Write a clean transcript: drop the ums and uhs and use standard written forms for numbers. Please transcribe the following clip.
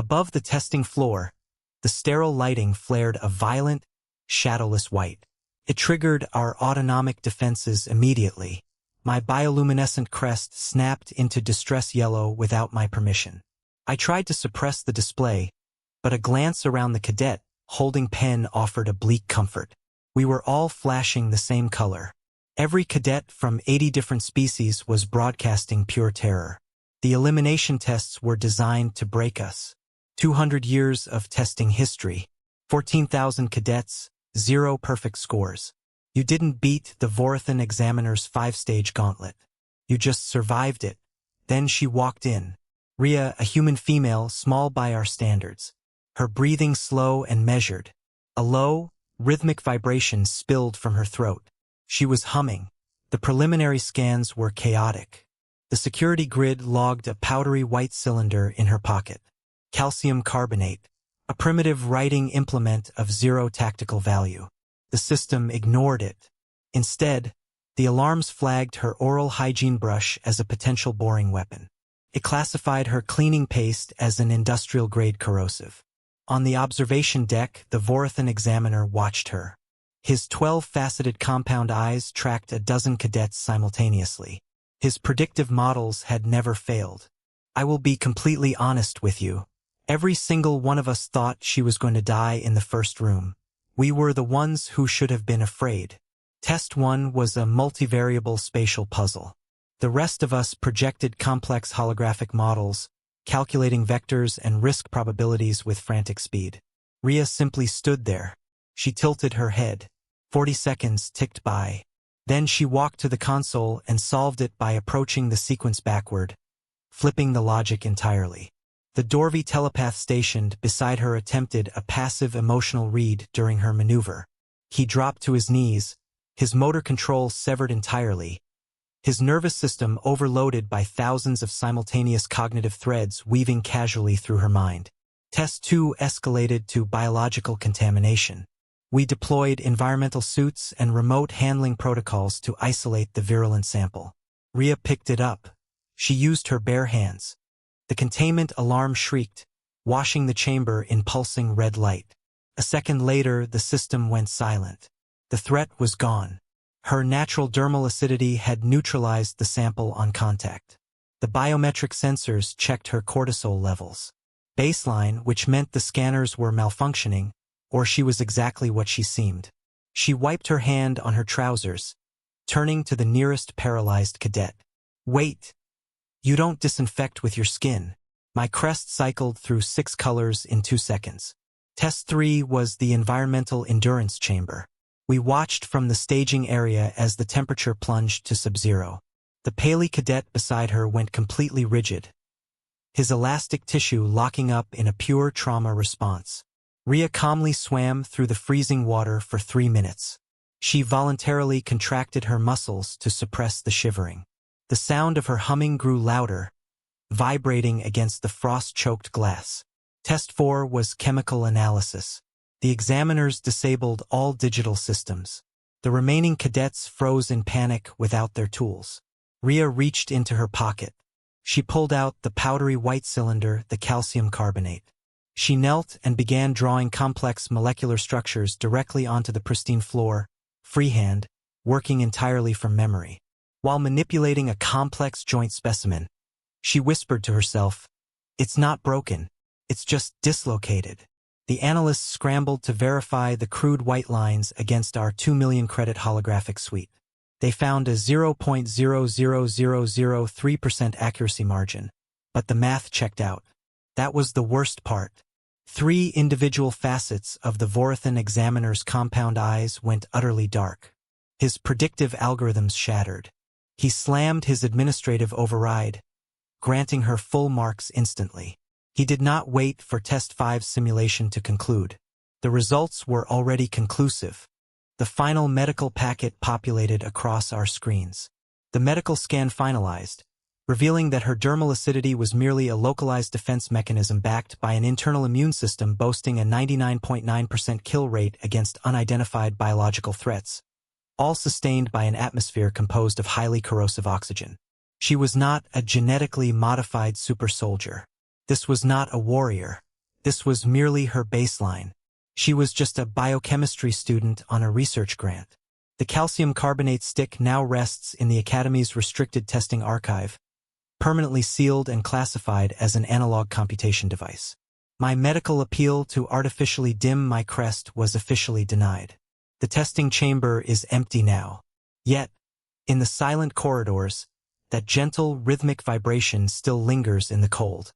Above the testing floor, the sterile lighting flared a violent, shadowless white. It triggered our autonomic defenses immediately. My bioluminescent crest snapped into distress yellow without my permission. I tried to suppress the display, but a glance around the cadet, holding pen, offered a bleak comfort. We were all flashing the same color. Every cadet from 80 different species was broadcasting pure terror. The elimination tests were designed to break us. 200 years of testing history. 14,000 cadets, 0 perfect scores. You didn't beat the Vorathan examiner's 5-stage gauntlet. You just survived it. Then she walked in. Rhea, a human female, small by our standards. Her breathing slow and measured. A low, rhythmic vibration spilled from her throat. She was humming. The preliminary scans were chaotic. The security grid logged a powdery white cylinder in her pocket. Calcium carbonate, a primitive writing implement of 0 tactical value. The system ignored it. Instead, the alarms flagged her oral hygiene brush as a potential boring weapon. It classified her cleaning paste as an industrial-grade corrosive. On the observation deck, the Vorathan examiner watched her. His 12-faceted compound eyes tracked a dozen cadets simultaneously. His predictive models had never failed. I will be completely honest with you. Every single one of us thought she was going to die in the first room. We were the ones who should have been afraid. Test 1 was a multivariable spatial puzzle. The rest of us projected complex holographic models, calculating vectors and risk probabilities with frantic speed. Rhea simply stood there. She tilted her head. 40 seconds ticked by. Then she walked to the console and solved it by approaching the sequence backward, flipping the logic entirely. The Dorvey telepath stationed beside her attempted a passive emotional read during her maneuver. He dropped to his knees, his motor control severed entirely, his nervous system overloaded by thousands of simultaneous cognitive threads weaving casually through her mind. Test 2 escalated to biological contamination. We deployed environmental suits and remote handling protocols to isolate the virulent sample. Rhea picked it up. She used her bare hands. The containment alarm shrieked, washing the chamber in pulsing red light. A second later, the system went silent. The threat was gone. Her natural dermal acidity had neutralized the sample on contact. The biometric sensors checked her cortisol levels. Baseline, which meant the scanners were malfunctioning, or she was exactly what she seemed. She wiped her hand on her trousers, turning to the nearest paralyzed cadet. Wait! You don't disinfect with your skin. My crest cycled through 6 colors in 2 seconds. Test 3 was the environmental endurance chamber. We watched from the staging area as the temperature plunged to sub-zero. The Paley cadet beside her went completely rigid, his elastic tissue locking up in a pure trauma response. Rhea calmly swam through the freezing water for 3 minutes. She voluntarily contracted her muscles to suppress the shivering. The sound of her humming grew louder, vibrating against the frost-choked glass. Test 4 was chemical analysis. The examiners disabled all digital systems. The remaining cadets froze in panic without their tools. Rhea reached into her pocket. She pulled out the powdery white cylinder, the calcium carbonate. She knelt and began drawing complex molecular structures directly onto the pristine floor, freehand, working entirely from memory. While manipulating a complex joint specimen, she whispered to herself, "It's not broken, it's just dislocated." The analysts scrambled to verify the crude white lines against our 2 million credit holographic suite. They found a 0.00003% accuracy margin, but the math checked out. That was the worst part. 3 individual facets of the Vorathan examiner's compound eyes went utterly dark. His predictive algorithms shattered. He slammed his administrative override, granting her full marks instantly. He did not wait for Test 5's simulation to conclude. The results were already conclusive. The final medical packet populated across our screens. The medical scan finalized, revealing that her dermal acidity was merely a localized defense mechanism backed by an internal immune system boasting a 99.9% kill rate against unidentified biological threats, all sustained by an atmosphere composed of highly corrosive oxygen. She was not a genetically modified super soldier. This was not a warrior. This was merely her baseline. She was just a biochemistry student on a research grant. The calcium carbonate stick now rests in the Academy's restricted testing archive, permanently sealed and classified as an analog computation device. My medical appeal to artificially dim my crest was officially denied. The testing chamber is empty now. Yet, in the silent corridors, that gentle, rhythmic vibration still lingers in the cold.